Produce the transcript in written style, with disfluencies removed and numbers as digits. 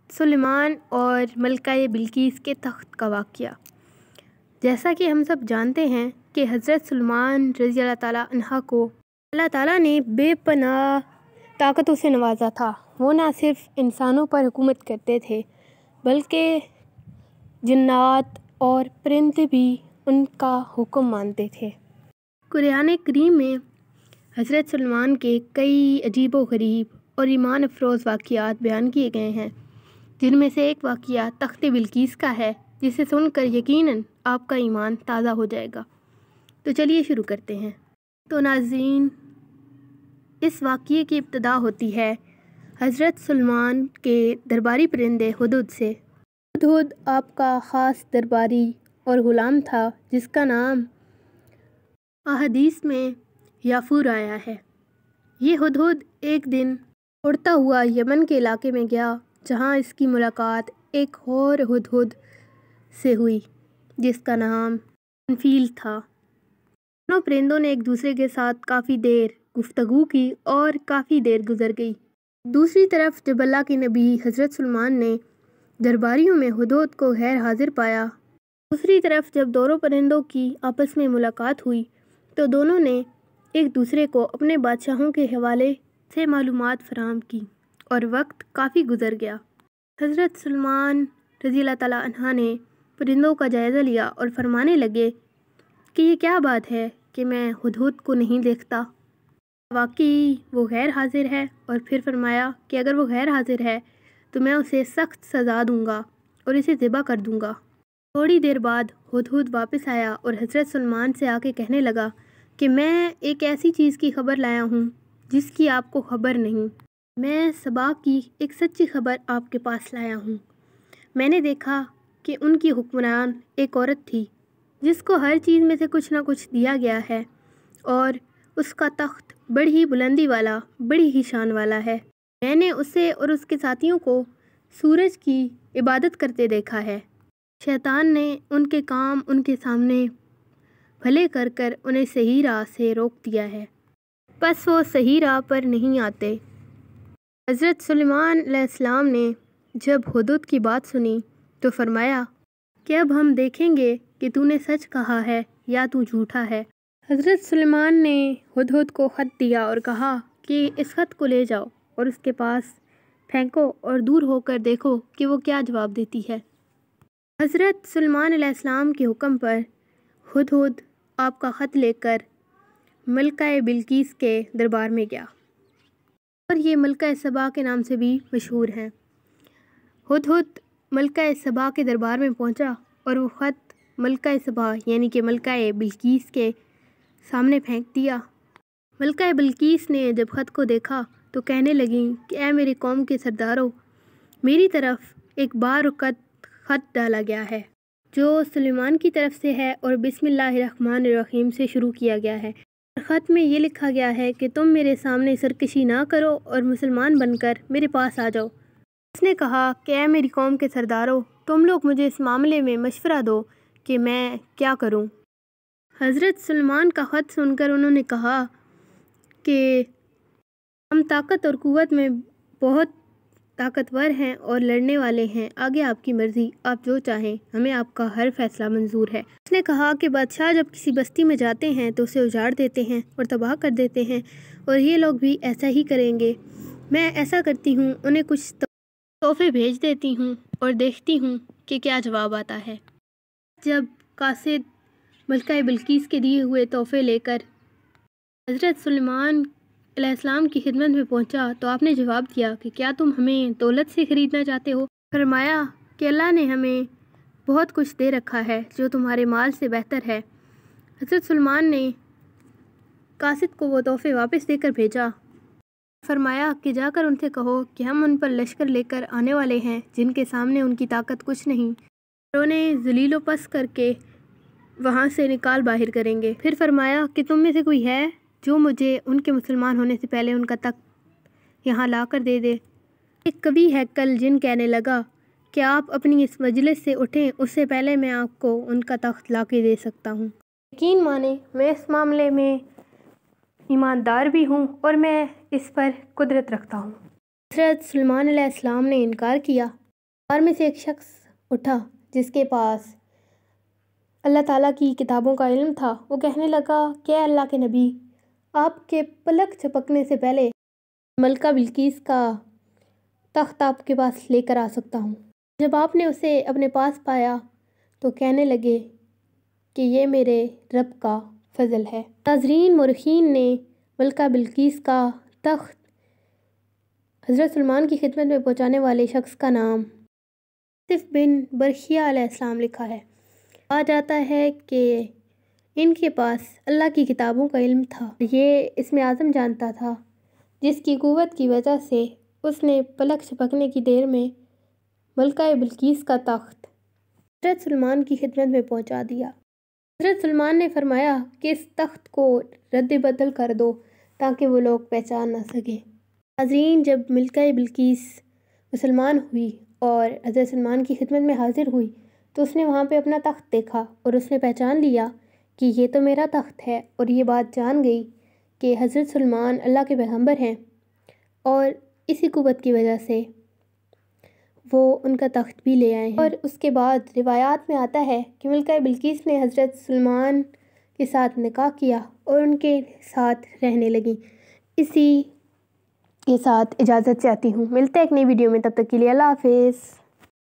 سلیمان اور ملکہ بلقیس کے تخت کا واقعہ۔ جیسا کہ ہم سب جانتے ہیں کہ حضرت سلیمان رضی اللہ تعالیٰ عنہ کو اللہ تعالیٰ نے بے پناہ طاقتوں سے نوازا تھا۔ وہ نہ صرف انسانوں پر حکومت کرتے تھے بلکہ جنات اور پرندے بھی ان کا حکم مانتے تھے۔ قرآن کریم میں حضرت سلیمان کے کئی عجیب و غریب اور ایمان افروز واقعات بیان کیے گئے ہیں، جن میں سے ایک واقعہ تخت بلقیس کا ہے، جسے سن کر یقیناً آپ کا ایمان تازہ ہو جائے گا۔ تو چلیے شروع کرتے ہیں۔ تو ناظرین، اس واقعے کی ابتدا ہوتی ہے حضرت سلیمان کے درباری پرندے ہدہد سے۔ ہدہد آپ کا خاص درباری اور غلام تھا، جس کا نام احادیث میں یافور آیا ہے۔ یہ ہدہد ایک دن اڑتا ہوا یمن کے علاقے میں گیا، جہاں اس کی ملاقات ایک اور ہدہد سے ہوئی جس کا نام انفیل تھا۔ دونوں پرندوں نے ایک دوسرے کے ساتھ کافی دیر گفتگو کی اور کافی دیر گزر گئی۔ دوسری طرف جب اللہ کے نبی حضرت سلیمان نے درباریوں میں ہدہد کو غیر حاضر پایا، دوسری طرف جب دونوں پرندوں کی آپس میں ملاقات ہوئی تو دونوں نے ایک دوسرے کو اپنے بادشاہوں کے حوالے سے معلومات فراہم کی اور وقت کافی گزر گیا۔ حضرت سلیمان رضی اللہ تعالیٰ عنہ نے پرندوں کا جائزہ لیا اور فرمانے لگے کہ یہ کیا بات ہے کہ میں ہدہد کو نہیں دیکھتا، واقعی وہ غیر حاضر ہے؟ اور پھر فرمایا کہ اگر وہ غیر حاضر ہے تو میں اسے سخت سزا دوں گا اور اسے ذبح کر دوں گا۔ تھوڑی دیر بعد ہدہد واپس آیا اور حضرت سلیمان سے آ کے کہنے لگا کہ میں ایک ایسی چیز کی خبر لایا ہوں جس کی آپ کو خبر نہیں۔ میں سبا کی ایک سچی خبر آپ کے پاس لایا ہوں۔ میں نے دیکھا کہ ان کی حکمران ایک عورت تھی جس کو ہر چیز میں سے کچھ نہ کچھ دیا گیا ہے، اور اس کا تخت بڑی ہی بلندی والا، بڑی ہی شان والا ہے۔ میں نے اسے اور اس کے ساتھیوں کو سورج کی عبادت کرتے دیکھا ہے۔ شیطان نے ان کے کام ان کے سامنے بھلے کر کر انہیں صحیح راہ سے روک دیا ہے، بس وہ صحیح راہ پر نہیں آتے۔ حضرت سلیمان علیہ السلام نے جب ہدہد کی بات سنی تو فرمایا کہ اب ہم دیکھیں گے کہ تو نے سچ کہا ہے یا تو جھوٹا ہے۔ حضرت سلیمان نے ہدہد کو خط دیا اور کہا کہ اس خط کو لے جاؤ اور اس کے پاس پھینکو اور دور ہو کر دیکھو کہ وہ کیا جواب دیتی ہے۔ حضرت سلیمان علیہ السلام کے حکم پر ہدہد آپ کا خط لے کر ملکہ بلقیس کے دربار میں گیا، اور یہ ملکہ سبا کے نام سے بھی مشہور ہیں۔ ہدہد ملکہ سبا کے دربار میں پہنچا اور وہ خط ملکہ سبا یعنی کہ ملکہ بلقیس کے سامنے پھینک دیا۔ ملکہ بلقیس نے جب خط کو دیکھا تو کہنے لگیں کہ اے میری قوم کے سرداروں، میری طرف ایک بارکت خط ڈالا گیا ہے جو سلیمان کی طرف سے ہے اور بسم اللہ الرحمن الرحیم سے شروع کیا گیا ہے۔ خط میں یہ لکھا گیا ہے کہ تم میرے سامنے سرکشی نہ کرو اور مسلمان بن کر میرے پاس آ جاؤ۔ اس نے کہا کہ اے میری قوم کے سرداروں، تم لوگ مجھے اس معاملے میں مشورہ دو کہ میں کیا کروں۔ حضرت سلیمان کا خط سن کر انہوں نے کہا کہ ہم طاقت اور قوت میں بہت طاقتور ہیں اور لڑنے والے ہیں، آگے آپ کی مرضی، آپ جو چاہیں، ہمیں آپ کا ہر فیصلہ منظور ہے۔ اس نے کہا کہ بادشاہ جب کسی بستی میں جاتے ہیں تو اسے اجاڑ دیتے ہیں اور تباہ کر دیتے ہیں، اور یہ لوگ بھی ایسا ہی کریں گے۔ میں ایسا کرتی ہوں، انہیں کچھ تحفے بھیج دیتی ہوں اور دیکھتی ہوں کہ کیا جواب آتا ہے۔ جب قاصد ملکہ بلقیس کے دیے ہوئے تحفے لے کر حضرت سلیمان علیہ السلام کی خدمت میں پہنچا تو آپ نے جواب دیا کہ کیا تم ہمیں دولت سے خریدنا چاہتے ہو؟ فرمایا کہ اللہ نے ہمیں بہت کچھ دے رکھا ہے جو تمہارے مال سے بہتر ہے۔ حضرت سلیمان نے قاصد کو وہ تحفے واپس دے کر بھیجا۔ فرمایا کہ جا کر ان سے کہو کہ ہم ان پر لشکر لے کر آنے والے ہیں جن کے سامنے ان کی طاقت کچھ نہیں، اور انہیں ذلیل و پست کر کے وہاں سے نکال باہر کریں گے۔ پھر فرمایا کہ تم میں سے کوئی ہے جو مجھے ان کے مسلمان ہونے سے پہلے ان کا تخت یہاں لا کر دے دے۔ ایک کبھی ہیکل جن کہنے لگا کہ آپ اپنی اس مجلس سے اٹھیں، اس سے پہلے میں آپ کو ان کا تخت لا کے دے سکتا ہوں۔ یقین مانیں میں اس معاملے میں ایماندار بھی ہوں اور میں اس پر قدرت رکھتا ہوں۔ حضرت سلیمان علیہ السلام نے انکار کیا اور میں سے ایک شخص اٹھا جس کے پاس اللہ تعالیٰ کی کتابوں کا علم تھا۔ وہ کہنے لگا کہ اے اللہ کے نبی، آپ کے پلک جھپکنے سے پہلے ملکہ بلقیس کا تخت آپ کے پاس لے کر آ سکتا ہوں۔ جب آپ نے اسے اپنے پاس پایا تو کہنے لگے کہ یہ میرے رب کا فضل ہے۔ ناظرین، مورخین نے ملکہ بلقیس کا تخت حضرت سلیمان کی خدمت میں پہنچانے والے شخص کا نام آصف بن برخیا علیہ السلام لکھا ہے۔ کہا جاتا ہے کہ ان کے پاس اللہ کی کتابوں کا علم تھا۔ یہ اسم اعظم جانتا تھا، جس کی قوت کی وجہ سے اس نے پلک جھپکنے کی دیر میں ملکہ بلقیس کا تخت حضرت سلیمان کی خدمت میں پہنچا دیا۔ حضرت سلیمان نے فرمایا کہ اس تخت کو رد بدل کر دو تاکہ وہ لوگ پہچان نہ سکیں۔ ناظرین، جب ملکہ بلقیس مسلمان ہوئی اور حضرت سلیمان کی خدمت میں حاضر ہوئی تو اس نے وہاں پہ اپنا تخت دیکھا اور اس نے پہچان لیا کہ یہ تو میرا تخت ہے، اور یہ بات جان گئی کہ حضرت سلیمان اللہ کے پیغمبر ہیں، اور اسی قوت کی وجہ سے وہ ان کا تخت بھی لے آئے ہیں۔ اور اس کے بعد روایات میں آتا ہے کہ ملکہ بلقیس نے حضرت سلیمان کے ساتھ نکاح کیا اور ان کے ساتھ رہنے لگیں۔ اسی کے ساتھ اجازت چاہتی ہوں، ملتے ہیں ایک نئی ویڈیو میں، تب تک کے لیے اللہ حافظ۔